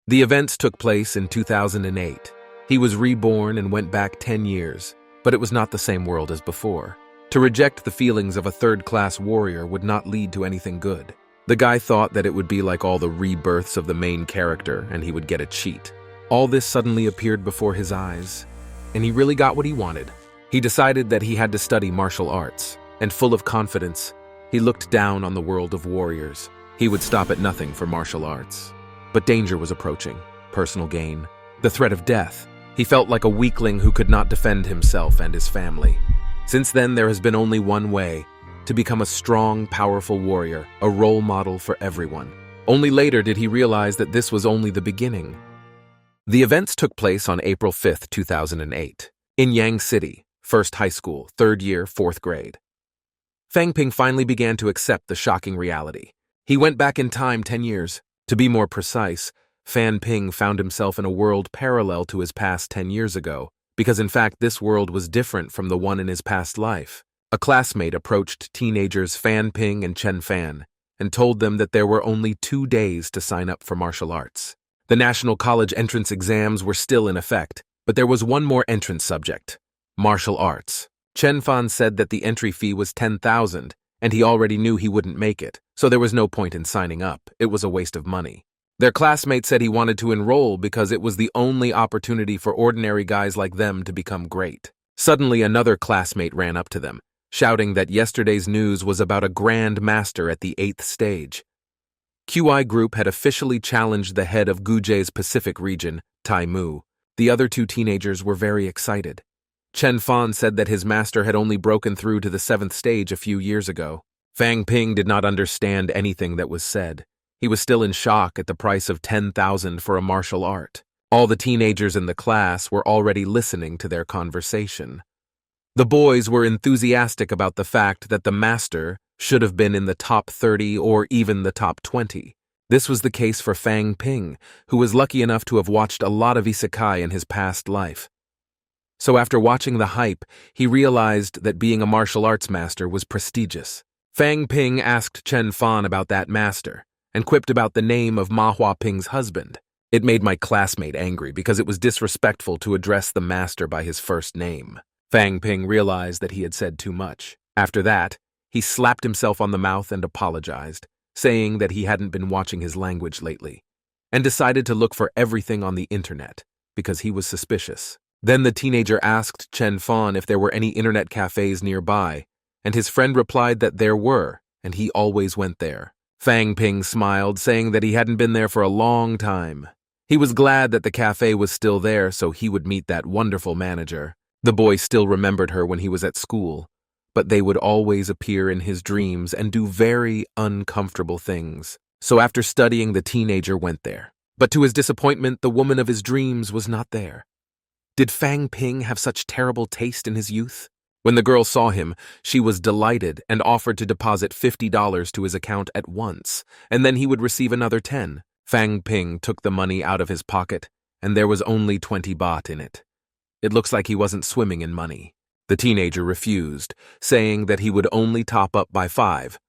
The events took place in 2008. He was reborn and went back 10 years, but it was not the same world as before. To reject the feelings of a third-class warrior would not lead to anything good. The guy thought that it would be like all the rebirths of the main character and he would get a cheat. All this suddenly appeared before his eyes, and he really got what he wanted. He decided that he had to study martial arts, and full of confidence, he looked down on the world of warriors. He would stop at nothing for martial arts. But danger was approaching, personal gain, the threat of death. He felt like a weakling who could not defend himself and his family. Since then, there has been only one way: to become a strong, powerful warrior, a role model for everyone. Only later did he realize that this was only the beginning. The events took place on April 5, 2008, in Yang City, First High School, 3rd year, 4th grade. Fang Ping finally began to accept the shocking reality. He went back in time 10 years. To be more precise, Fan Ping found himself in a world parallel to his past 10 years ago, because in fact this world was different from the one in his past life. A classmate approached teenagers Fan Ping and Chen Fan and told them that there were only 2 days to sign up for martial arts. The national college entrance exams were still in effect, but there was one more entrance subject: martial arts. Chen Fan said that the entry fee was 10,000, and he already knew he wouldn't make it, so there was no point in signing up. It was a waste of money. Their classmate said he wanted to enroll because it was the only opportunity for ordinary guys like them to become great. Suddenly, another classmate ran up to them, shouting that yesterday's news was about a grand master at the 8th stage. QI Group had officially challenged the head of Gujie's Pacific region, Tai Mu. The other 2 teenagers were very excited. Chen Fan said that his master had only broken through to the 7th stage a few years ago. Fang Ping did not understand anything that was said. He was still in shock at the price of 10,000 for a martial art. All the teenagers in the class were already listening to their conversation. The boys were enthusiastic about the fact that the master should have been in the top 30 or even the top 20. This was the case for Fang Ping, who was lucky enough to have watched a lot of isekai in his past life. So after watching the hype, he realized that being a martial arts master was prestigious. Fang Ping asked Chen Fan about that master, and quipped about the name of Ma Huaping's husband. It made my classmate angry because it was disrespectful to address the master by his first name. Fang Ping realized that he had said too much. After that, he slapped himself on the mouth and apologized, saying that he hadn't been watching his language lately, and decided to look for everything on the internet, because he was suspicious. Then the teenager asked Chen Fan if there were any internet cafes nearby, and his friend replied that there were, and he always went there. Fang Ping smiled, saying that he hadn't been there for a long time. He was glad that the cafe was still there so he would meet that wonderful manager. The boy still remembered her when he was at school, but they would always appear in his dreams and do very uncomfortable things. So after studying, the teenager went there. But to his disappointment, the woman of his dreams was not there. Did Fang Ping have such terrible taste in his youth? When the girl saw him, she was delighted and offered to deposit $50 to his account at once, and then he would receive another 10. Fang Ping took the money out of his pocket, and there was only 20 baht in it. It looks like he wasn't swimming in money. The teenager refused, saying that he would only top up by 5.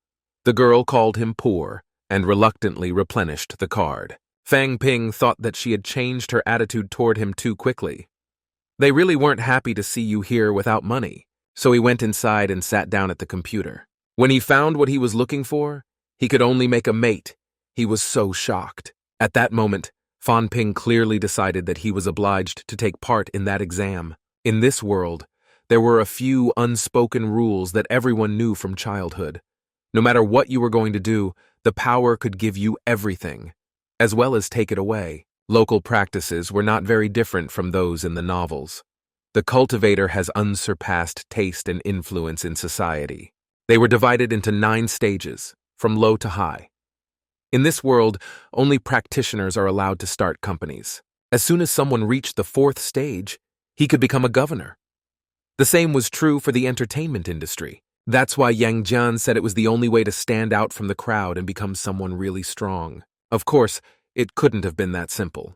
The girl called him poor and reluctantly replenished the card. Fang Ping thought that she had changed her attitude toward him too quickly. They really weren't happy to see you here without money, so he went inside and sat down at the computer. When he found what he was looking for, he could only make a mate. He was so shocked. At that moment, Fan Ping clearly decided that he was obliged to take part in that exam. In this world, there were a few unspoken rules that everyone knew from childhood. No matter what you were going to do, the power could give you everything, as well as take it away. Local practices were not very different from those in the novels. The cultivator has unsurpassed taste and influence in society. They were divided into 9 stages, from low to high. In this world, only practitioners are allowed to start companies. As soon as someone reached the 4th stage, he could become a governor. The same was true for the entertainment industry. That's why Yang Jian said it was the only way to stand out from the crowd and become someone really strong. Of course, it couldn't have been that simple.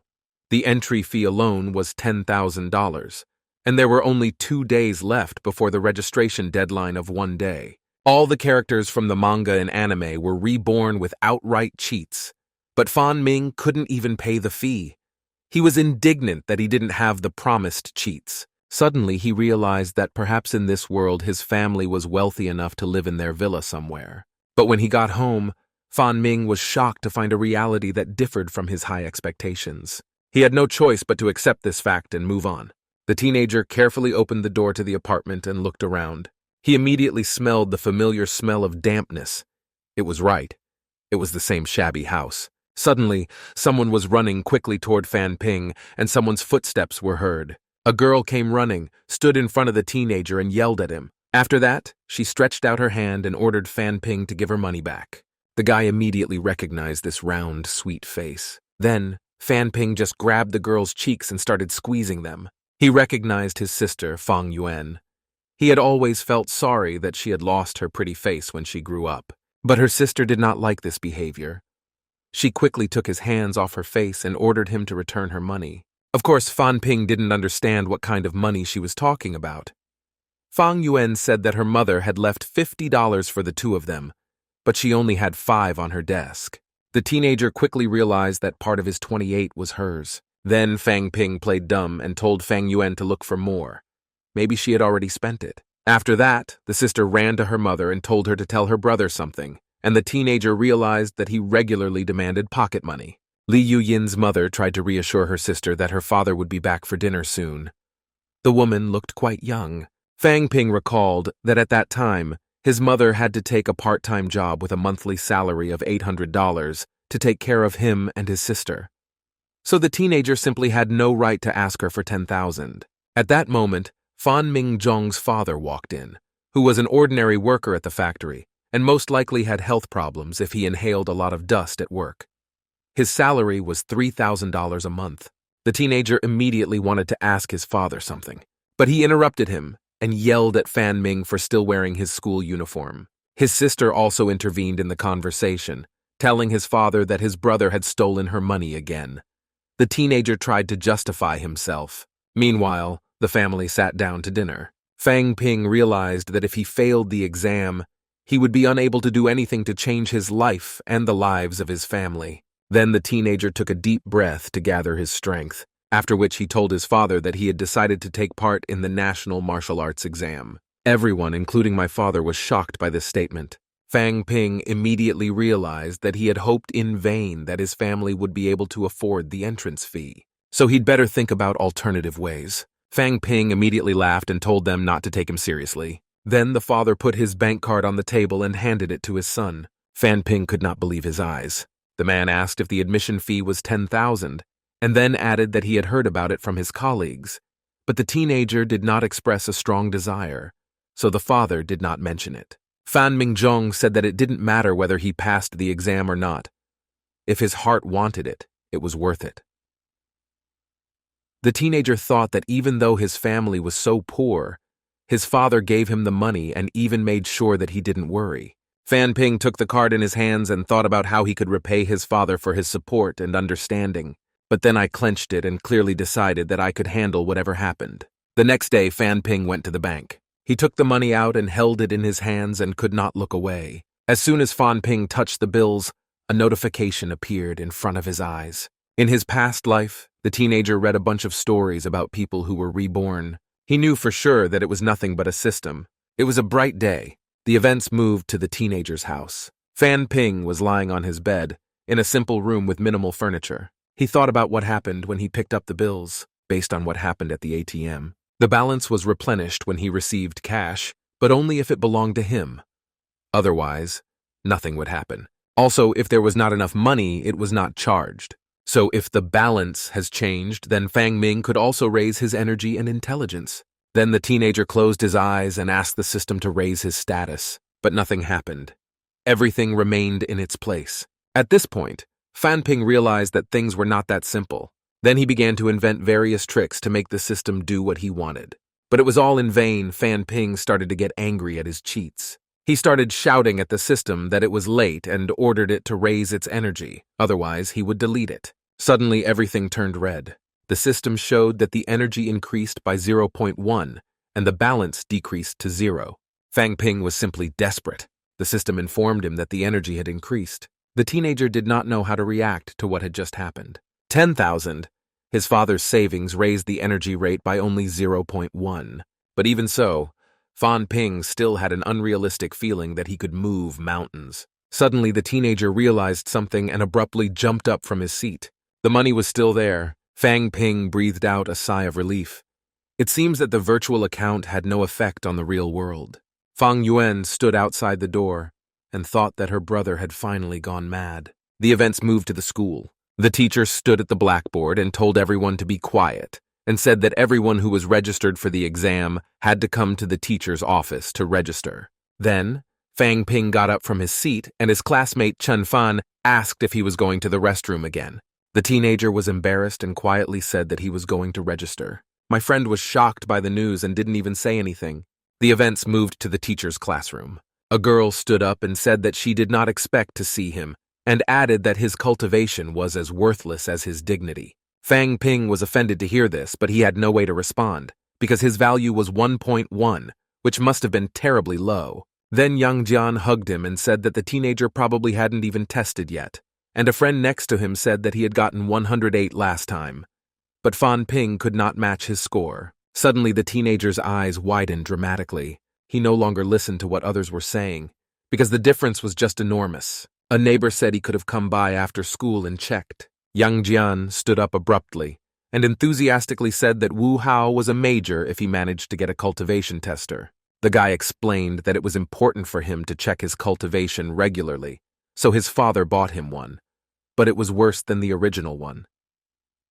The entry fee alone was $10,000, and there were only 2 days left before the registration deadline of 1 day. All the characters from the manga and anime were reborn with outright cheats. But Fan Ming couldn't even pay the fee. He was indignant that he didn't have the promised cheats. Suddenly, he realized that perhaps in this world his family was wealthy enough to live in their villa somewhere. But when he got home, Fan Ming was shocked to find a reality that differed from his high expectations. He had no choice but to accept this fact and move on. The teenager carefully opened the door to the apartment and looked around. He immediately smelled the familiar smell of dampness. It was right. It was the same shabby house. Suddenly, someone was running quickly toward Fan Ping, and someone's footsteps were heard. A girl came running, stood in front of the teenager, and yelled at him. After that, she stretched out her hand and ordered Fan Ping to give her money back. The guy immediately recognized this round, sweet face. Then, Fan Ping just grabbed the girl's cheeks and started squeezing them. He recognized his sister, Fang Yuan. He had always felt sorry that she had lost her pretty face when she grew up. But her sister did not like this behavior. She quickly took his hands off her face and ordered him to return her money. Of course, Fan Ping didn't understand what kind of money she was talking about. Fang Yuan said that her mother had left $50 for the two of them, but she only had $5 on her desk. The teenager quickly realized that part of his 28 was hers. Then Fan Ping played dumb and told Fang Yuan to look for more. Maybe she had already spent it. After that, the sister ran to her mother and told her to tell her brother something, and the teenager realized that he regularly demanded pocket money. Li Yuyin's mother tried to reassure her sister that her father would be back for dinner soon. The woman looked quite young. Fan Ping recalled that at that time, his mother had to take a part-time job with a monthly salary of $800 to take care of him and his sister. So the teenager simply had no right to ask her for $10,000. At that moment, Fan Mingzhong's father walked in, who was an ordinary worker at the factory, and most likely had health problems if he inhaled a lot of dust at work. His salary was $3,000 a month. The teenager immediately wanted to ask his father something, but he interrupted him and yelled at Fan Ming for still wearing his school uniform. His sister also intervened in the conversation, telling his father that his brother had stolen her money again. The teenager tried to justify himself. Meanwhile, the family sat down to dinner. Fan Ping realized that if he failed the exam, he would be unable to do anything to change his life and the lives of his family. Then the teenager took a deep breath to gather his strength, after which he told his father that he had decided to take part in the National Martial Arts exam. Everyone, including my father, was shocked by this statement. Fan Ping immediately realized that he had hoped in vain that his family would be able to afford the entrance fee. So he'd better think about alternative ways. Fan Ping immediately laughed and told them not to take him seriously. Then the father put his bank card on the table and handed it to his son. Fan Ping could not believe his eyes. The man asked if the admission fee was $10,000, and then added that he had heard about it from his colleagues. But the teenager did not express a strong desire, so the father did not mention it. Fan Mingzhong said that it didn't matter whether he passed the exam or not. If his heart wanted it, it was worth it. The teenager thought that even though his family was so poor, his father gave him the money and even made sure that he didn't worry. Fan Ping took the card in his hands and thought about how he could repay his father for his support and understanding. But then I clenched it and clearly decided that I could handle whatever happened. The next day, Fan Ping went to the bank. He took the money out and held it in his hands and could not look away. As soon as Fan Ping touched the bills, a notification appeared in front of his eyes. In his past life, the teenager read a bunch of stories about people who were reborn. He knew for sure that it was nothing but a system. It was a bright day. The events moved to the teenager's house. Fan Ping was lying on his bed, in a simple room with minimal furniture. He thought about what happened when he picked up the bills, based on what happened at the ATM. The balance was replenished when he received cash, but only if it belonged to him. Otherwise, nothing would happen. Also, if there was not enough money, it was not charged. So if the balance has changed, then Fan Ming could also raise his energy and intelligence. Then the teenager closed his eyes and asked the system to raise his status, but nothing happened. Everything remained in its place. At this point, Fan Ping realized that things were not that simple. Then he began to invent various tricks to make the system do what he wanted. But it was all in vain. Fan Ping started to get angry at his cheats. He started shouting at the system that it was late and ordered it to raise its energy, otherwise he would delete it. Suddenly everything turned red. The system showed that the energy increased by 0.1 and the balance decreased to 0. Fan Ping was simply desperate. The system informed him that the energy had increased. The teenager did not know how to react to what had just happened. 10,000. His father's savings raised the energy rate by only 0.1. But even so, Fan Ping still had an unrealistic feeling that he could move mountains. Suddenly, the teenager realized something and abruptly jumped up from his seat. The money was still there. Fan Ping breathed out a sigh of relief. It seems that the virtual account had no effect on the real world. Fang Yuan stood outside the door and thought that her brother had finally gone mad. The events moved to the school. The teacher stood at the blackboard and told everyone to be quiet, and said that everyone who was registered for the exam had to come to the teacher's office to register. Then, Fan Ping got up from his seat, and his classmate Chen Fan asked if he was going to the restroom again. The teenager was embarrassed and quietly said that he was going to register. My friend was shocked by the news and didn't even say anything. The events moved to the teacher's classroom. A girl stood up and said that she did not expect to see him, and added that his cultivation was as worthless as his dignity. Fan Ping was offended to hear this, but he had no way to respond, because his value was 1.1, which must have been terribly low. Then Yang Jian hugged him and said that the teenager probably hadn't even tested yet, and a friend next to him said that he had gotten 108 last time. But Fan Ping could not match his score. Suddenly, the teenager's eyes widened dramatically. He no longer listened to what others were saying, because the difference was just enormous. A neighbor said he could have come by after school and checked. Yang Jian stood up abruptly and enthusiastically said that Wu Hao was a major if he managed to get a cultivation tester. The guy explained that it was important for him to check his cultivation regularly, so his father bought him one, but it was worse than the original one.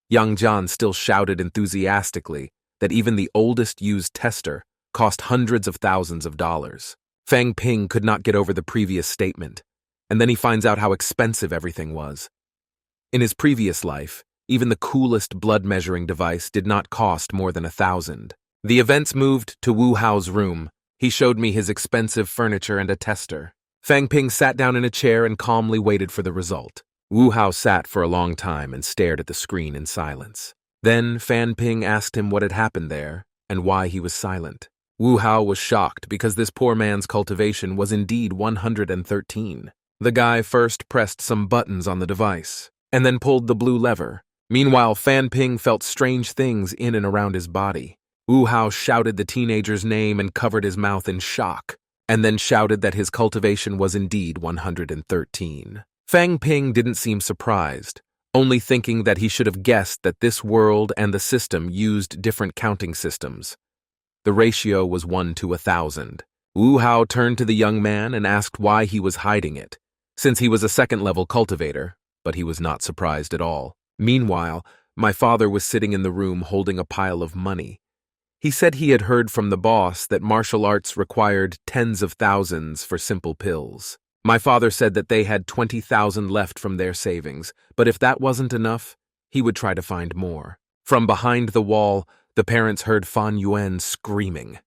Yang Jian still shouted enthusiastically that even the oldest used tester cost hundreds of thousands of dollars. Fan Ping could not get over the previous statement, and then he finds out how expensive everything was. In his previous life, even the coolest blood-measuring device did not cost more than 1,000. The events moved to Wu Hao's room. He showed me his expensive furniture and a tester. Fan Ping sat down in a chair and calmly waited for the result. Wu Hao sat for a long time and stared at the screen in silence. Then Fan Ping asked him what had happened there and why he was silent. Wu Hao was shocked because this poor man's cultivation was indeed 113. The guy first pressed some buttons on the device and then pulled the blue lever. Meanwhile, Fan Ping felt strange things in and around his body. Wu Hao shouted the teenager's name and covered his mouth in shock, and then shouted that his cultivation was indeed 113. Fan Ping didn't seem surprised, only thinking that he should have guessed that this world and the system used different counting systems. The ratio was 1 to 1,000. Wu Hao turned to the young man and asked why he was hiding it, since he was a second-level cultivator, but he was not surprised at all. Meanwhile, my father was sitting in the room holding a pile of money. He said he had heard from the boss that martial arts required tens of thousands for simple pills. My father said that they had 20,000 left from their savings, but if that wasn't enough, he would try to find more. From behind the wall, the parents heard Fan Yuan screaming,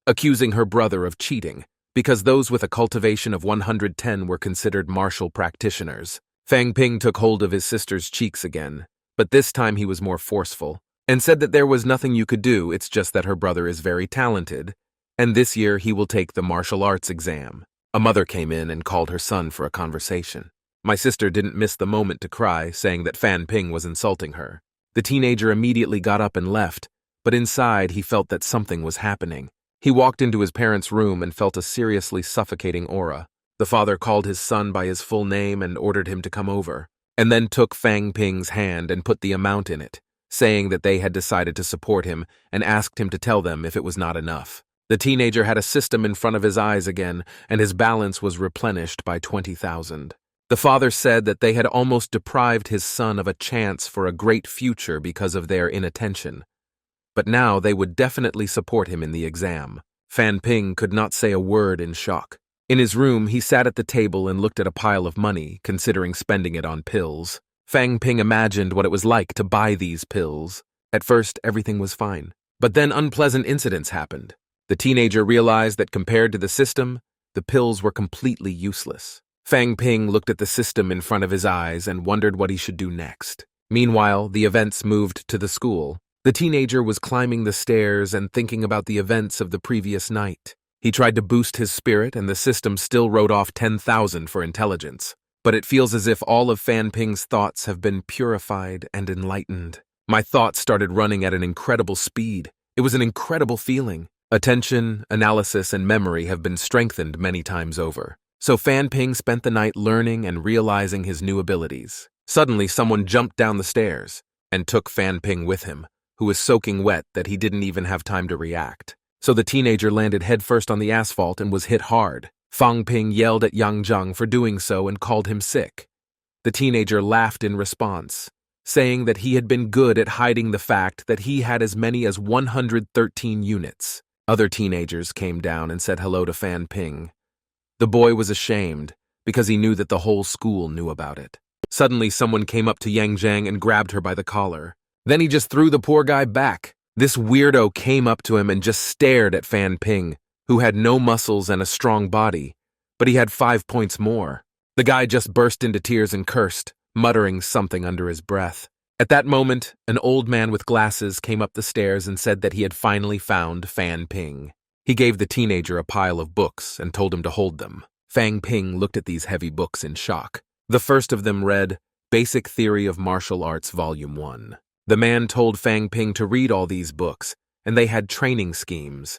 accusing her brother of cheating, because those with a cultivation of 110 were considered martial practitioners. Fan Ping took hold of his sister's cheeks again, but this time he was more forceful, and said that there was nothing you could do, it's just that her brother is very talented, and this year he will take the martial arts exam. A mother came in and called her son for a conversation. My sister didn't miss the moment to cry, saying that Fan Ping was insulting her. The teenager immediately got up and left, but inside he felt that something was happening. He walked into his parents' room and felt a seriously suffocating aura. The father called his son by his full name and ordered him to come over, and then took Fan Ping's hand and put the amount in it, saying that they had decided to support him and asked him to tell them if it was not enough. The teenager had a system in front of his eyes again, and his balance was replenished by 20,000. The father said that they had almost deprived his son of a chance for a great future because of their inattention. But now they would definitely support him in the exam. Fan Ping could not say a word in shock. In his room, he sat at the table and looked at a pile of money, considering spending it on pills. Fan Ping imagined what it was like to buy these pills. At first, everything was fine. But then unpleasant incidents happened. The teenager realized that compared to the system, the pills were completely useless. Fan Ping looked at the system in front of his eyes and wondered what he should do next. Meanwhile, the events moved to the school. The teenager was climbing the stairs and thinking about the events of the previous night. He tried to boost his spirit, and the system still wrote off 10,000 for intelligence. but it feels as if all of Fan Ping's thoughts have been purified and enlightened. My thoughts started running at an incredible speed. It was an incredible feeling. Attention, analysis, and memory have been strengthened many times over. So Fan Ping spent the night learning and realizing his new abilities. Suddenly, someone jumped down the stairs and took Fan Ping with him, who was soaking wet that he didn't even have time to react. So the teenager landed headfirst on the asphalt and was hit hard. Fang Ping yelled at Yang Zheng for doing so and called him sick. The teenager laughed in response, saying that he had been good at hiding the fact that he had as many as 113 units. Other teenagers came down and said hello to Fan Ping. The boy was ashamed because he knew that the whole school knew about it. Suddenly, someone came up to Yang Zheng and grabbed her by the collar. Then he just threw the poor guy back. This weirdo came up to him and just stared at Fan Ping, who had no muscles and a strong body, but he had 5 points more. The guy just burst into tears and cursed, muttering something under his breath. At that moment, an old man with glasses came up the stairs and said that he had finally found Fan Ping. He gave the teenager a pile of books and told him to hold them. Fan Ping looked at these heavy books in shock. The first of them read, Basic Theory of Martial Arts, Volume 1. The man told Fan Ping to read all these books, and they had training schemes.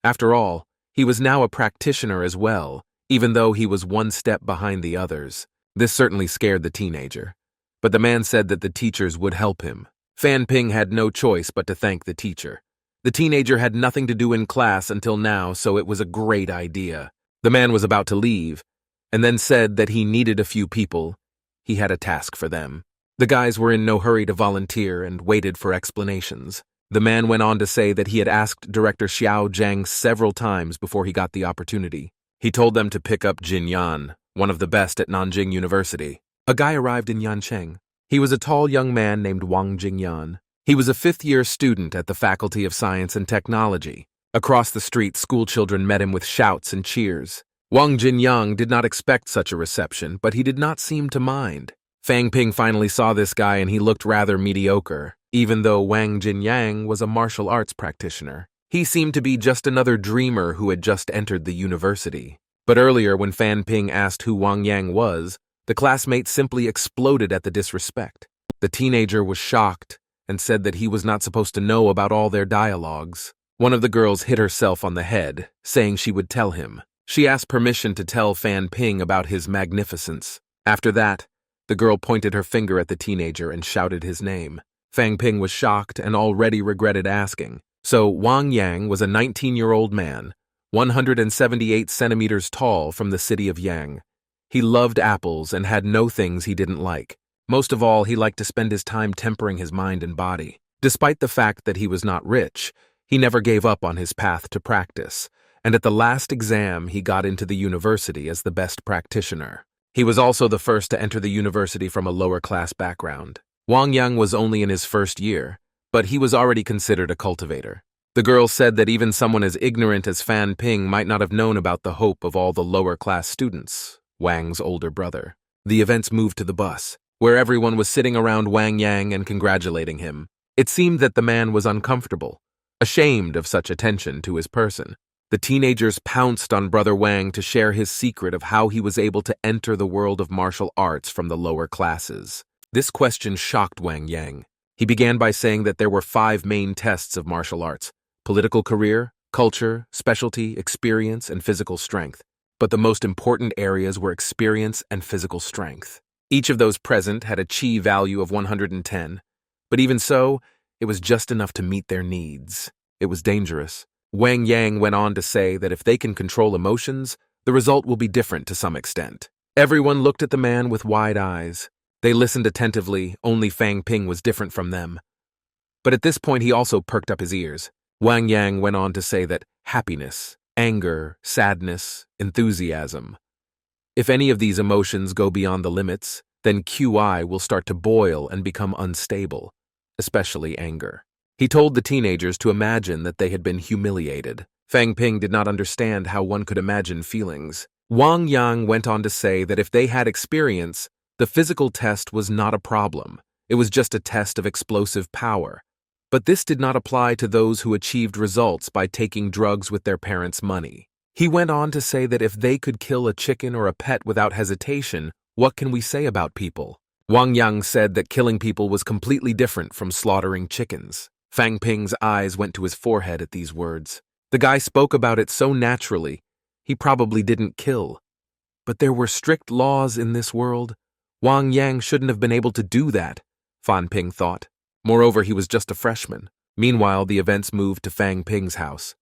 After all, he was now a practitioner as well, even though he was one step behind the others. This certainly scared the teenager, but the man said that the teachers would help him. Fan Ping had no choice but to thank the teacher. The teenager had nothing to do in class until now, so it was a great idea. The man was about to leave, and then said that he needed a few people. He had a task for them. The guys were in no hurry to volunteer and waited for explanations. The man went on to say that he had asked Director Xiao Zhang several times before he got the opportunity. He told them to pick up Jin Yan, one of the best at Nanjing University. A guy arrived in Yancheng. He was a tall young man named Wang Jingyan. He was a fifth-year student at the Faculty of Science and Technology. Across the street, schoolchildren met him with shouts and cheers. Wang Jinyang did not expect such a reception, but he did not seem to mind. Fan Ping finally saw this guy and he looked rather mediocre, even though Wang Jinyang was a martial arts practitioner. He seemed to be just another dreamer who had just entered the university. But earlier, when Fan Ping asked who Wang Yang was, the classmate simply exploded at the disrespect. The teenager was shocked and said that he was not supposed to know about all their dialogues. One of the girls hit herself on the head, saying she would tell him. She asked permission to tell Fan Ping about his magnificence. After that, the girl pointed her finger at the teenager and shouted his name. Fan Ping was shocked and already regretted asking. So Wang Yang was a 19-year-old man, 178 centimeters tall, from the city of Yang. He loved apples and had no things he didn't like. Most of all, he liked to spend his time tempering his mind and body. Despite the fact that he was not rich, he never gave up on his path to practice, and at the last exam he got into the university as the best practitioner. He was also the first to enter the university from a lower-class background. Wang Yang was only in his first year, but he was already considered a cultivator. The girl said that even someone as ignorant as Fan Ping might not have known about the hope of all the lower-class students, Wang's older brother. The events moved to the bus, where everyone was sitting around Wang Yang and congratulating him. It seemed that the man was uncomfortable, ashamed of such attention to his person. The teenagers pounced on Brother Wang to share his secret of how he was able to enter the world of martial arts from the lower classes. This question shocked Wang Yang. He began by saying that there were 5 main tests of martial arts: political career, culture, specialty, experience, and physical strength. But the most important areas were experience and physical strength. Each of those present had a chi value of 110, but even so, it was just enough to meet their needs. It was dangerous. Wang Yang went on to say that if they can control emotions, the result will be different to some extent. Everyone looked at the man with wide eyes. They listened attentively, only Fan Ping was different from them. But at this point he also perked up his ears. Wang Yang went on to say that happiness, anger, sadness, enthusiasm. If any of these emotions go beyond the limits, then QI will start to boil and become unstable, especially anger. He told the teenagers to imagine that they had been humiliated. Fan Ping did not understand how one could imagine feelings. Wang Yang went on to say that if they had experience, the physical test was not a problem. It was just a test of explosive power. But this did not apply to those who achieved results by taking drugs with their parents' money. He went on to say that if they could kill a chicken or a pet without hesitation, What can we say about people? Wang Yang said that killing people was completely different from slaughtering chickens. Fang Ping's eyes went to his forehead at these words. The guy spoke about it so naturally, he probably didn't kill. But there were strict laws in this world. Wang Yang shouldn't have been able to do that, Fan Ping thought. Moreover, he was just a freshman. Meanwhile, the events moved to Fang Ping's house.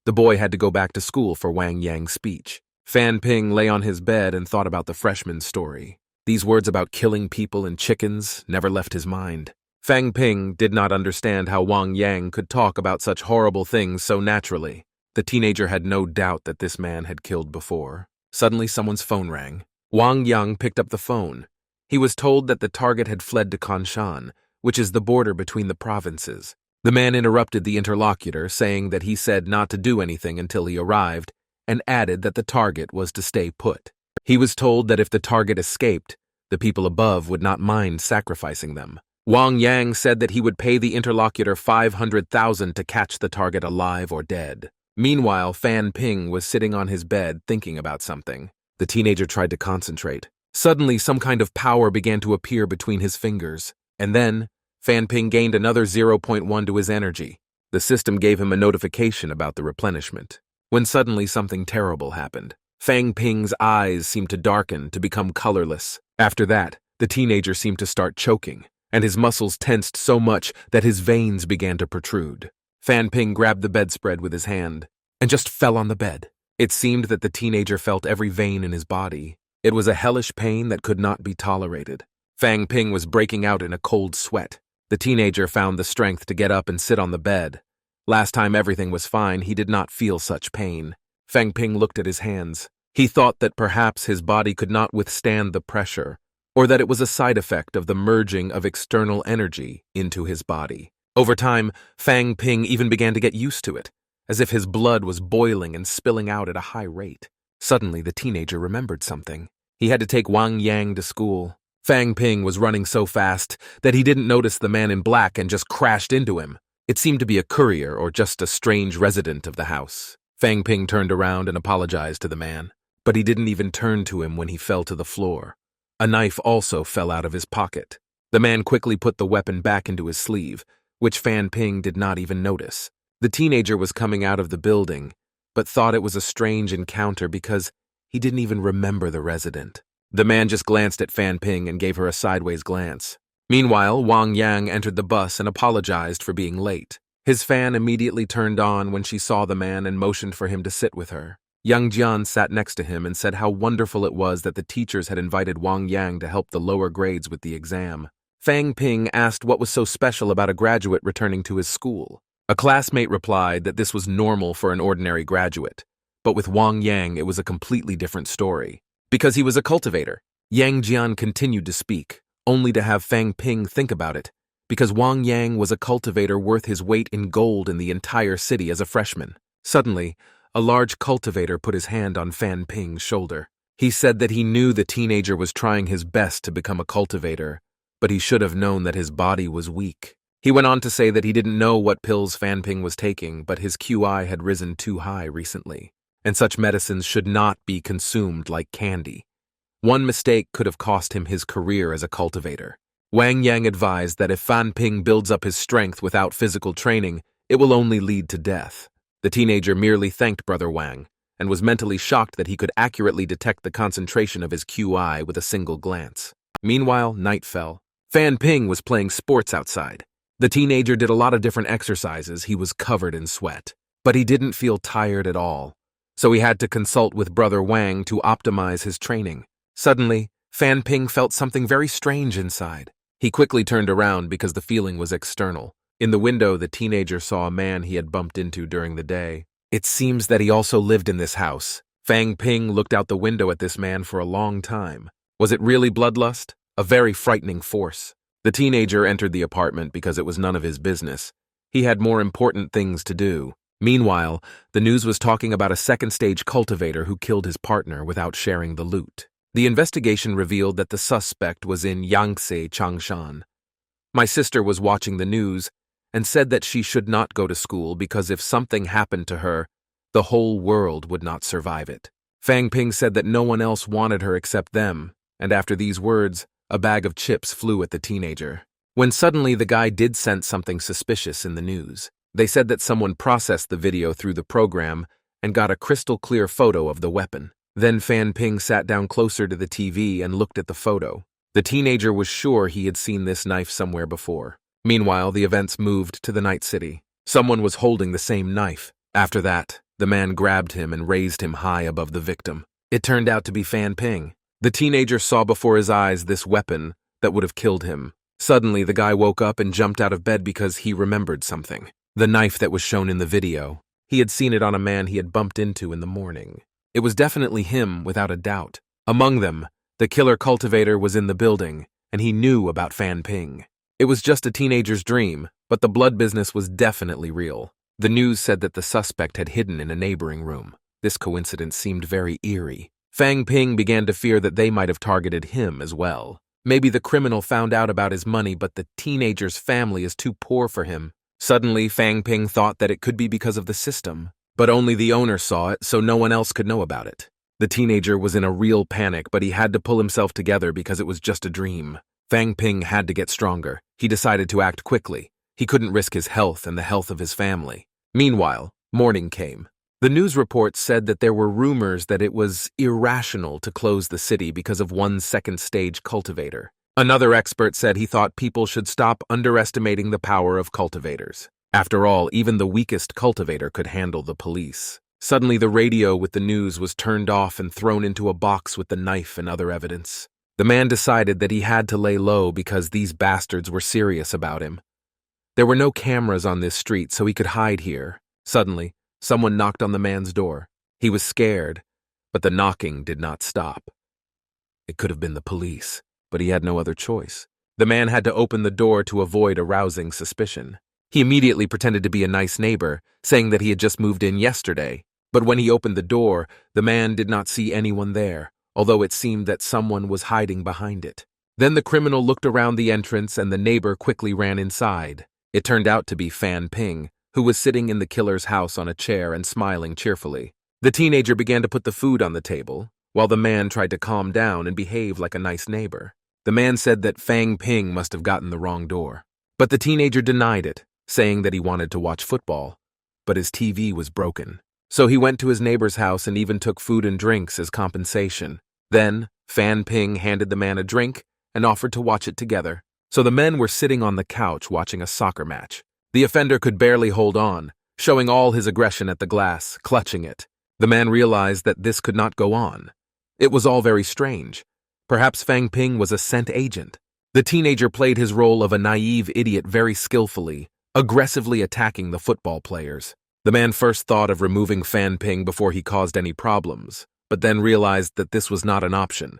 The boy had to go back to school for Wang Yang's speech. Fan Ping lay on his bed and thought about the freshman's story. These words about killing people and chickens never left his mind. Fang Ping did not understand how Wang Yang could talk about such horrible things so naturally. The teenager had no doubt that this man had killed before. Suddenly, someone's phone rang. Wang Yang picked up the phone. He was told that the target had fled to Kanshan, which is the border between the provinces. The man interrupted the interlocutor, saying that he said not to do anything until he arrived, and added that the target was to stay put. He was told that if the target escaped, the people above would not mind sacrificing them. Wang Yang said that he would pay the interlocutor 500,000 to catch the target alive or dead. Meanwhile, Fan Ping was sitting on his bed thinking about something. The teenager tried to concentrate. Suddenly, some kind of power began to appear between his fingers. And then, Fan Ping gained another 0.1 to his energy. The system gave him a notification about the replenishment. When suddenly something terrible happened. Fang Ping's eyes seemed to darken, to become colorless. After that, the teenager seemed to start choking, and his muscles tensed so much that his veins began to protrude. Fan Ping grabbed the bedspread with his hand and just fell on the bed. It seemed that the teenager felt every vein in his body. It was a hellish pain that could not be tolerated. Fang Ping was breaking out in a cold sweat. The teenager found the strength to get up and sit on the bed. Last time everything was fine, he did not feel such pain. Fang Ping looked at his hands. He thought that perhaps his body could not withstand the pressure, or that it was a side effect of the merging of external energy into his body. Over time, Fang Ping even began to get used to it, as if his blood was boiling and spilling out at a high rate. Suddenly, the teenager remembered something. He had to take Wang Yang to school. Fang Ping was running so fast that he didn't notice the man in black and just crashed into him. It seemed to be a courier or just a strange resident of the house. Fang Ping turned around and apologized to the man, but he didn't even turn to him when he fell to the floor. A knife also fell out of his pocket. The man quickly put the weapon back into his sleeve, which Fan Ping did not even notice. The teenager was coming out of the building, but thought it was a strange encounter because he didn't even remember the resident. The man just glanced at Fan Ping and gave her a sideways glance. Meanwhile, Wang Yang entered the bus and apologized for being late. His fan immediately turned on when she saw the man and motioned for him to sit with her. Yang Jian sat next to him and said how wonderful it was that the teachers had invited Wang Yang to help the lower grades with the exam. Fang Ping asked what was so special about a graduate returning to his school. A classmate replied that this was normal for an ordinary graduate, but with Wang Yang it was a completely different story. Because he was a cultivator. Yang Jian continued to speak, only to have Fang Ping think about it, because Wang Yang was a cultivator worth his weight in gold in the entire city as a freshman. Suddenly, a large cultivator put his hand on Fan Ping's shoulder. He said that he knew the teenager was trying his best to become a cultivator, but he should have known that his body was weak. He went on to say that he didn't know what pills Fan Ping was taking, but his QI had risen too high recently, and such medicines should not be consumed like candy. One mistake could have cost him his career as a cultivator. Wang Yang advised that if Fan Ping builds up his strength without physical training, it will only lead to death. The teenager merely thanked Brother Wang, and was mentally shocked that he could accurately detect the concentration of his QI with a single glance. Meanwhile, night fell. Fan Ping was playing sports outside. The teenager did a lot of different exercises. He was covered in sweat, but he didn't feel tired at all, so he had to consult with Brother Wang to optimize his training. Suddenly, Fan Ping felt something very strange inside. He quickly turned around because the feeling was external. In the window, the teenager saw a man he had bumped into during the day. It seems that he also lived in this house. Fang Ping looked out the window at this man for a long time. Was it really bloodlust? A very frightening force. The teenager entered the apartment because it was none of his business. He had more important things to do. Meanwhile, the news was talking about a second-stage cultivator who killed his partner without sharing the loot. The investigation revealed that the suspect was in Yangtze, Changshan. My sister was watching the news and said that she should not go to school because if something happened to her, the whole world would not survive it. Fang Ping said that no one else wanted her except them, and after these words, a bag of chips flew at the teenager. When suddenly the guy did sense something suspicious in the news. They said that someone processed the video through the program and got a crystal clear photo of the weapon. Then Fan Ping sat down closer to the TV and looked at the photo. The teenager was sure he had seen this knife somewhere before. Meanwhile, the events moved to the night city. Someone was holding the same knife. After that, the man grabbed him and raised him high above the victim. It turned out to be Fan Ping. The teenager saw before his eyes this weapon that would have killed him. Suddenly, the guy woke up and jumped out of bed because he remembered something. The knife that was shown in the video. He had seen it on a man he had bumped into in the morning. It was definitely him, without a doubt. Among them, the killer cultivator was in the building, and he knew about Fan Ping. It was just a teenager's dream, but the blood business was definitely real. The news said that the suspect had hidden in a neighboring room. This coincidence seemed very eerie. Fan Ping began to fear that they might have targeted him as well. Maybe the criminal found out about his money, but the teenager's family is too poor for him. Suddenly, Fan Ping thought that it could be because of the system, but only the owner saw it, so no one else could know about it. The teenager was in a real panic, but he had to pull himself together because it was just a dream. Fan Ping had to get stronger. He decided to act quickly. He couldn't risk his health and the health of his family. Meanwhile, morning came. The news reports said that there were rumors that it was irrational to close the city because of one second-stage cultivator. Another expert said he thought people should stop underestimating the power of cultivators. After all, even the weakest cultivator could handle the police. Suddenly, the radio with the news was turned off and thrown into a box with the knife and other evidence. The man decided that he had to lay low because these bastards were serious about him. There were no cameras on this street, so he could hide here. Suddenly, someone knocked on the man's door. He was scared, but the knocking did not stop. It could have been the police, but he had no other choice. The man had to open the door to avoid arousing suspicion. He immediately pretended to be a nice neighbor, saying that he had just moved in yesterday. But when he opened the door, the man did not see anyone there, although it seemed that someone was hiding behind it. Then the criminal looked around the entrance and the neighbor quickly ran inside. It turned out to be Fan Ping, who was sitting in the killer's house on a chair and smiling cheerfully. The teenager began to put the food on the table, while the man tried to calm down and behave like a nice neighbor. The man said that Fan Ping must have gotten the wrong door. But the teenager denied it, saying that he wanted to watch football. But his TV was broken. So he went to his neighbor's house and even took food and drinks as compensation. Then, Fan Ping handed the man a drink and offered to watch it together. So the men were sitting on the couch watching a soccer match. The offender could barely hold on, showing all his aggression at the glass, clutching it. The man realized that this could not go on. It was all very strange. Perhaps Fan Ping was a scent agent. The teenager played his role of a naive idiot very skillfully, aggressively attacking the football players. The man first thought of removing Fan Ping before he caused any problems, but then realized that this was not an option.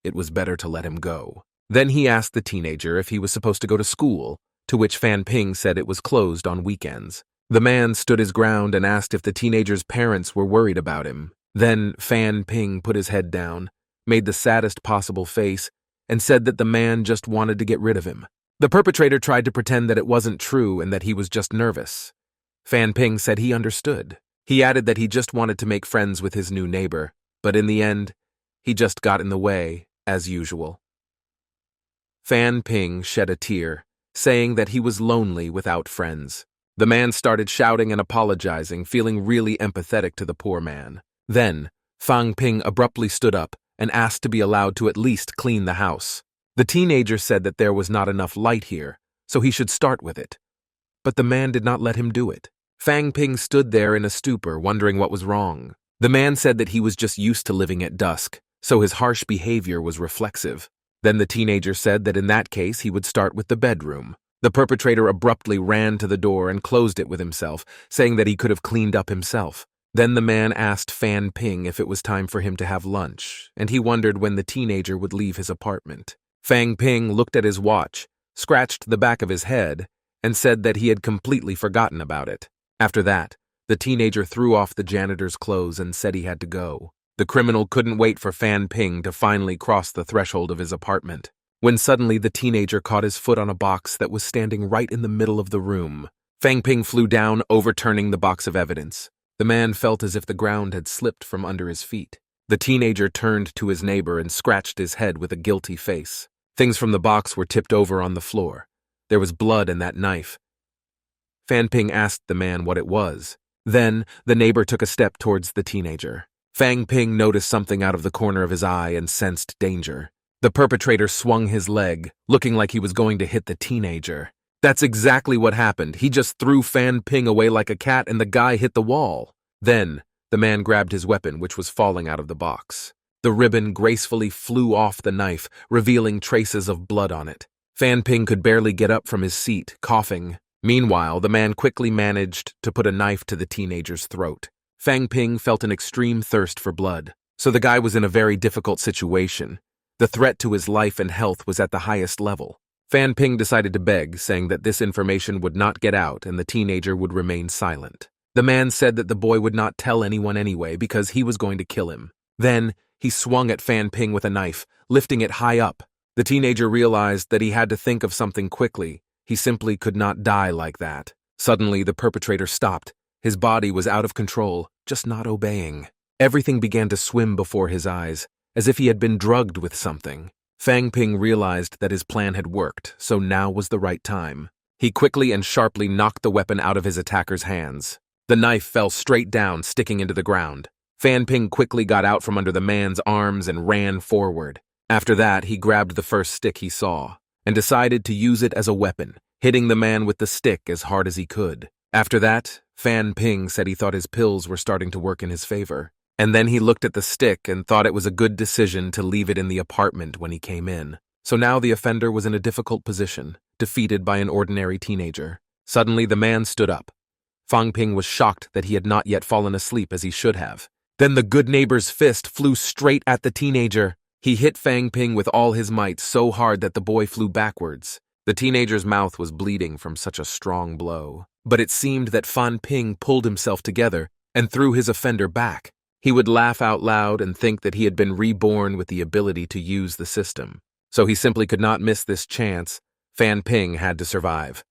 It was better to let him go. Then he asked the teenager if he was supposed to go to school, to which Fan Ping said it was closed on weekends. The man stood his ground and asked if the teenager's parents were worried about him. Then Fan Ping put his head down, made the saddest possible face, and said that the man just wanted to get rid of him. The perpetrator tried to pretend that it wasn't true and that he was just nervous. Fan Ping said he understood. He added that he just wanted to make friends with his new neighbor, but in the end, he just got in the way, as usual. Fan Ping shed a tear, saying that he was lonely without friends. The man started shouting and apologizing, feeling really empathetic to the poor man. Then, Fan Ping abruptly stood up and asked to be allowed to at least clean the house. The teenager said that there was not enough light here, so he should start with it. But the man did not let him do it. Fan Ping stood there in a stupor, wondering what was wrong. The man said that he was just used to living at dusk, so his harsh behavior was reflexive. Then the teenager said that in that case he would start with the bedroom. The perpetrator abruptly ran to the door and closed it with himself, saying that he could have cleaned up himself. Then the man asked Fan Ping if it was time for him to have lunch, and he wondered when the teenager would leave his apartment. Fan Ping looked at his watch, scratched the back of his head, and said that he had completely forgotten about it. After that, the teenager threw off the janitor's clothes and said he had to go. The criminal couldn't wait for Fan Ping to finally cross the threshold of his apartment, when suddenly the teenager caught his foot on a box that was standing right in the middle of the room. Fan Ping flew down, overturning the box of evidence. The man felt as if the ground had slipped from under his feet. The teenager turned to his neighbor and scratched his head with a guilty face. Things from the box were tipped over on the floor. There was blood in that knife. Fan Ping asked the man what it was. Then, the neighbor took a step towards the teenager. Fan Ping noticed something out of the corner of his eye and sensed danger. The perpetrator swung his leg, looking like he was going to hit the teenager. That's exactly what happened. He just threw Fan Ping away like a cat and the guy hit the wall. Then, the man grabbed his weapon, which was falling out of the box. The ribbon gracefully flew off the knife, revealing traces of blood on it. Fan Ping could barely get up from his seat, coughing. Meanwhile, the man quickly managed to put a knife to the teenager's throat. Fan Ping felt an extreme thirst for blood, so the guy was in a very difficult situation. The threat to his life and health was at the highest level. Fan Ping decided to beg, saying that this information would not get out and the teenager would remain silent. The man said that the boy would not tell anyone anyway because he was going to kill him. Then, he swung at Fan Ping with a knife, lifting it high up. The teenager realized that he had to think of something quickly. He simply could not die like that. Suddenly, the perpetrator stopped. His body was out of control, just not obeying. Everything began to swim before his eyes, as if he had been drugged with something. Fan Ping realized that his plan had worked, so now was the right time. He quickly and sharply knocked the weapon out of his attacker's hands. The knife fell straight down, sticking into the ground. Fan Ping quickly got out from under the man's arms and ran forward. After that, he grabbed the first stick he saw and decided to use it as a weapon, hitting the man with the stick as hard as he could. After that, Fan Ping said he thought his pills were starting to work in his favor. And then he looked at the stick and thought it was a good decision to leave it in the apartment when he came in. So now the offender was in a difficult position, defeated by an ordinary teenager. Suddenly, the man stood up. Fan Ping was shocked that he had not yet fallen asleep as he should have. Then the good neighbor's fist flew straight at the teenager. He hit Fan Ping with all his might so hard that the boy flew backwards. The teenager's mouth was bleeding from such a strong blow. But it seemed that Fan Ping pulled himself together and threw his offender back. He would laugh out loud and think that he had been reborn with the ability to use the system. So he simply could not miss this chance. Fan Ping had to survive.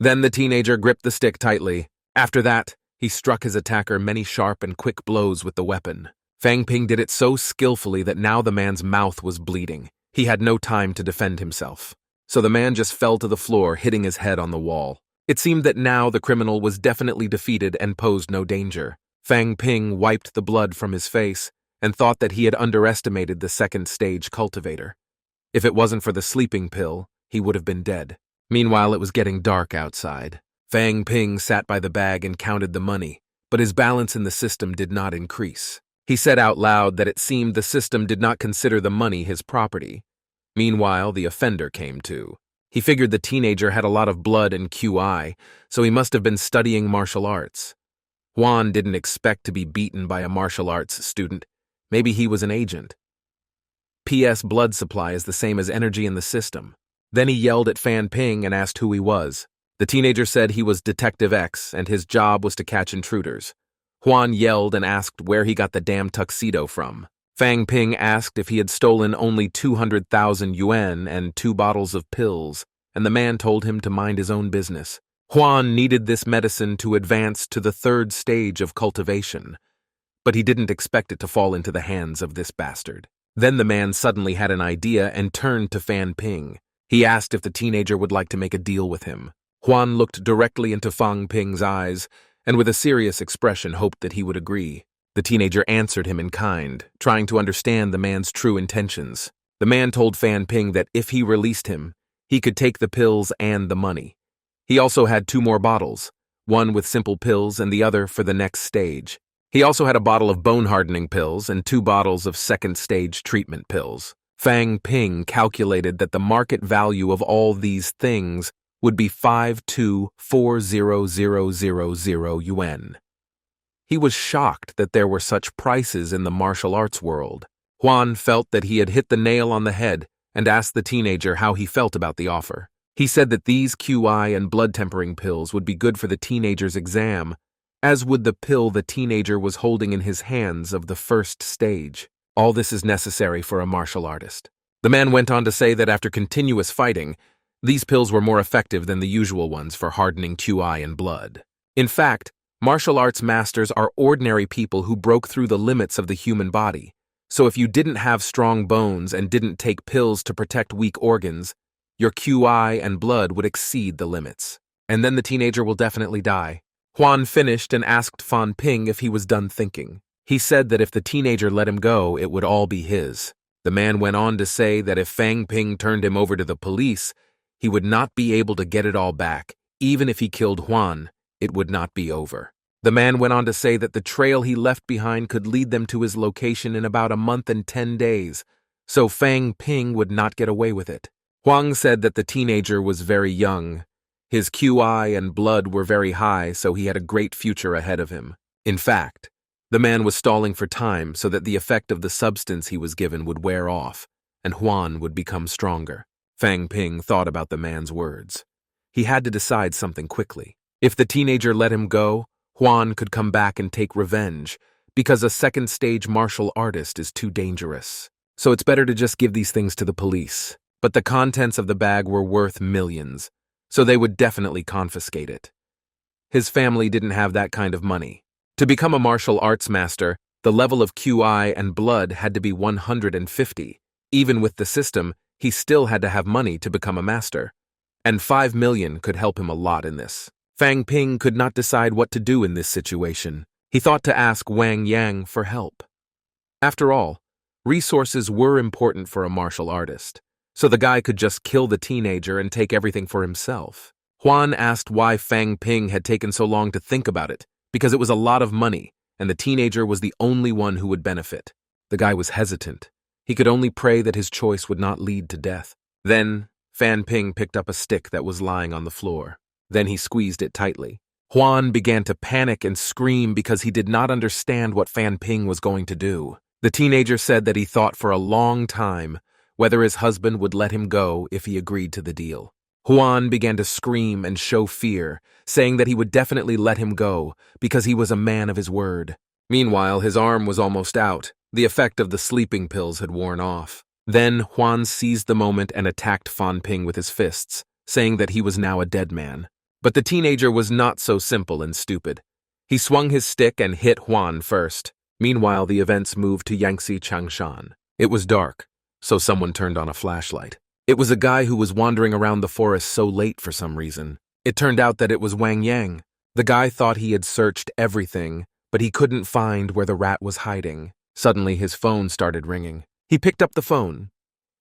Then the teenager gripped the stick tightly. After that, he struck his attacker many sharp and quick blows with the weapon. Fan Ping did it so skillfully that now the man's mouth was bleeding. He had no time to defend himself. So the man just fell to the floor, hitting his head on the wall. It seemed that now the criminal was definitely defeated and posed no danger. Fan Ping wiped the blood from his face and thought that he had underestimated the second-stage cultivator. If it wasn't for the sleeping pill, he would have been dead. Meanwhile, it was getting dark outside. Fan Ping sat by the bag and counted the money, but his balance in the system did not increase. He said out loud that it seemed the system did not consider the money his property. Meanwhile, the offender came to. He figured the teenager had a lot of blood and QI, so he must have been studying martial arts. Juan didn't expect to be beaten by a martial arts student. Maybe he was an agent. PS blood supply is the same as energy in the system. Then he yelled at Fan Ping and asked who he was. The teenager said he was Detective X and his job was to catch intruders. Juan yelled and asked where he got the damn tuxedo from. Fan Ping asked if he had stolen only 200,000 yuan and 2 bottles of pills, and the man told him to mind his own business. Juan needed this medicine to advance to the 3rd stage of cultivation, but he didn't expect it to fall into the hands of this bastard. Then the man suddenly had an idea and turned to Fan Ping. He asked if the teenager would like to make a deal with him. Juan looked directly into Fan Ping's eyes and with a serious expression hoped that he would agree. The teenager answered him in kind, trying to understand the man's true intentions. The man told Fan Ping that if he released him, he could take the pills and the money. He also had 2 more bottles, one with simple pills and the other for the next stage. He also had a bottle of bone-hardening pills and 2 bottles of second-stage treatment pills. Fan Ping calculated that the market value of all these things would be 5240,000 yuan. He was shocked that there were such prices in the martial arts world. Juan felt that he had hit the nail on the head and asked the teenager how he felt about the offer. He said that these QI and blood-tempering pills would be good for the teenager's exam, as would the pill the teenager was holding in his hands of the 1st stage. All this is necessary for a martial artist. The man went on to say that after continuous fighting, these pills were more effective than the usual ones for hardening QI and blood. In fact, martial arts masters are ordinary people who broke through the limits of the human body. So if you didn't have strong bones and didn't take pills to protect weak organs, your QI and blood would exceed the limits. And then the teenager will definitely die. Huan finished and asked Fan Ping if he was done thinking. He said that if the teenager let him go, it would all be his. The man went on to say that if Fan Ping turned him over to the police, he would not be able to get it all back. Even if he killed Huan, it would not be over. The man went on to say that the trail he left behind could lead them to his location in about a month and 10 days, so Fan Ping would not get away with it. Huang said that the teenager was very young. His QI and blood were very high, so he had a great future ahead of him. In fact, the man was stalling for time so that the effect of the substance he was given would wear off, and Huan would become stronger. Fan Ping thought about the man's words. He had to decide something quickly. If the teenager let him go, Huan could come back and take revenge, because a second-stage martial artist is too dangerous. So it's better to just give these things to the police. But the contents of the bag were worth millions, so they would definitely confiscate it. His family didn't have that kind of money. To become a martial arts master, the level of QI and blood had to be 150. Even with the system, he still had to have money to become a master. And 5 million could help him a lot in this. Fan Ping could not decide what to do in this situation. He thought to ask Wang Yang for help. After all, resources were important for a martial artist, so the guy could just kill the teenager and take everything for himself. Huan asked why Fan Ping had taken so long to think about it, because it was a lot of money, and the teenager was the only one who would benefit. The guy was hesitant. He could only pray that his choice would not lead to death. Then, Fan Ping picked up a stick that was lying on the floor. Then he squeezed it tightly. Huan began to panic and scream because he did not understand what Fan Ping was going to do. The teenager said that he thought for a long time whether his husband would let him go if he agreed to the deal. Huan began to scream and show fear, saying that he would definitely let him go because he was a man of his word. Meanwhile, his arm was almost out. The effect of the sleeping pills had worn off. Then Huan seized the moment and attacked Fan Ping with his fists, saying that he was now a dead man. But the teenager was not so simple and stupid. He swung his stick and hit Huan first. Meanwhile, the events moved to Yangtze Changshan. It was dark, so someone turned on a flashlight. It was a guy who was wandering around the forest so late for some reason. It turned out that it was Wang Yang. The guy thought he had searched everything, but he couldn't find where the rat was hiding. Suddenly, his phone started ringing. He picked up the phone.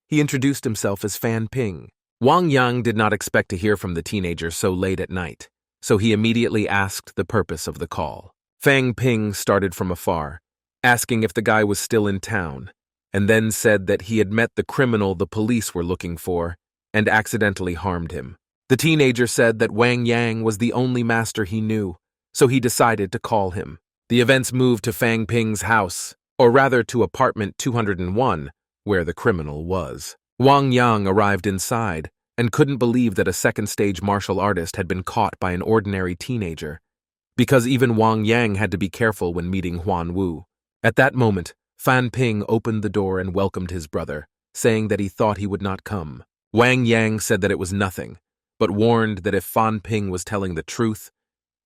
He introduced himself as Fan Ping. Wang Yang did not expect to hear from the teenager so late at night, so he immediately asked the purpose of the call. Fan Ping started from afar, asking if the guy was still in town, and then said that he had met the criminal the police were looking for and accidentally harmed him. The teenager said that Wang Yang was the only master he knew, so he decided to call him. The events moved to Fan Ping's house, or rather to apartment 201, where the criminal was. Wang Yang arrived inside and couldn't believe that a second-stage martial artist had been caught by an ordinary teenager, because even Wang Yang had to be careful when meeting Huan Wu. At that moment, Fan Ping opened the door and welcomed his brother, saying that he thought he would not come. Wang Yang said that it was nothing, but warned that if Fan Ping was telling the truth,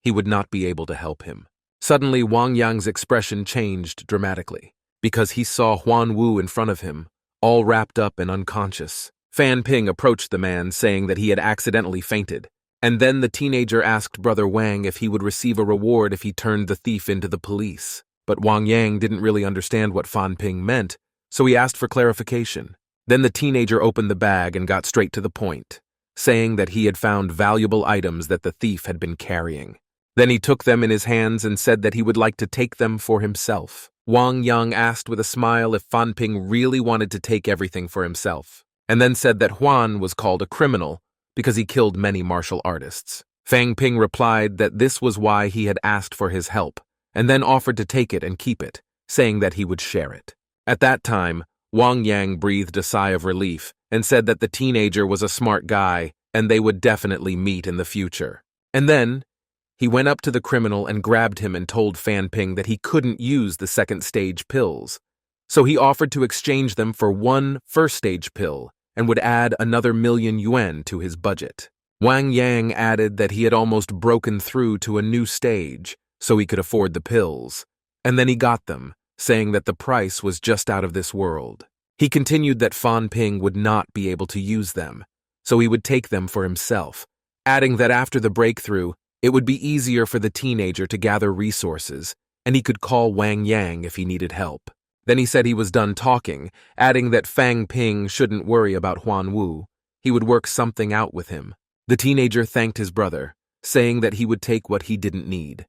he would not be able to help him. Suddenly, Wang Yang's expression changed dramatically, because he saw Huan Wu in front of him, all wrapped up and unconscious. Fan Ping approached the man, saying that he had accidentally fainted, and then the teenager asked Brother Wang if he would receive a reward if he turned the thief into the police. But Wang Yang didn't really understand what Fan Ping meant, so he asked for clarification. Then the teenager opened the bag and got straight to the point, saying that he had found valuable items that the thief had been carrying. Then he took them in his hands and said that he would like to take them for himself. Wang Yang asked with a smile if Fan Ping really wanted to take everything for himself, and then said that Huan was called a criminal because he killed many martial artists. Fan Ping replied that this was why he had asked for his help, and then offered to take it and keep it, saying that he would share it. At that time, Wang Yang breathed a sigh of relief and said that the teenager was a smart guy and they would definitely meet in the future. And then, he went up to the criminal and grabbed him and told Fan Ping that he couldn't use the second-stage pills, so he offered to exchange them for one first-stage pill and would add another $1,000,000 to his budget. Wang Yang added that he had almost broken through to a new stage, so he could afford the pills, and then he got them, saying that the price was just out of this world. He continued that Fan Ping would not be able to use them, so he would take them for himself, adding that after the breakthrough, it would be easier for the teenager to gather resources, and he could call Wang Yang if he needed help. Then he said he was done talking, adding that Fang Ping shouldn't worry about Huan Wu. He would work something out with him. The teenager thanked his brother, saying that he would take what he didn't need.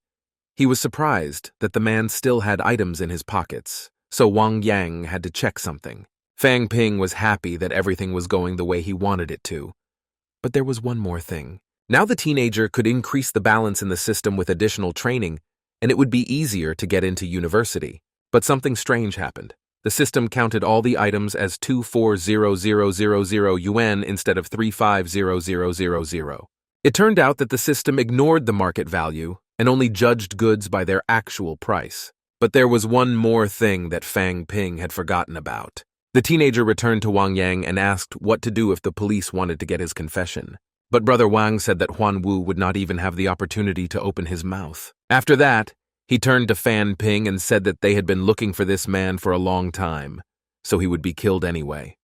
He was surprised that the man still had items in his pockets, so Wang Yang had to check something. Fang Ping was happy that everything was going the way he wanted it to. But there was one more thing. Now the teenager could increase the balance in the system with additional training, and it would be easier to get into university. But something strange happened. The system counted all the items as 240000 yuan instead of 350000. It turned out that the system ignored the market value and only judged goods by their actual price. But there was one more thing that Fang Ping had forgotten about. The teenager returned to Wang Yang and asked what to do if the police wanted to get his confession. But Brother Wang said that Huan Wu would not even have the opportunity to open his mouth. After that, he turned to Fan Ping and said that they had been looking for this man for a long time, so he would be killed anyway.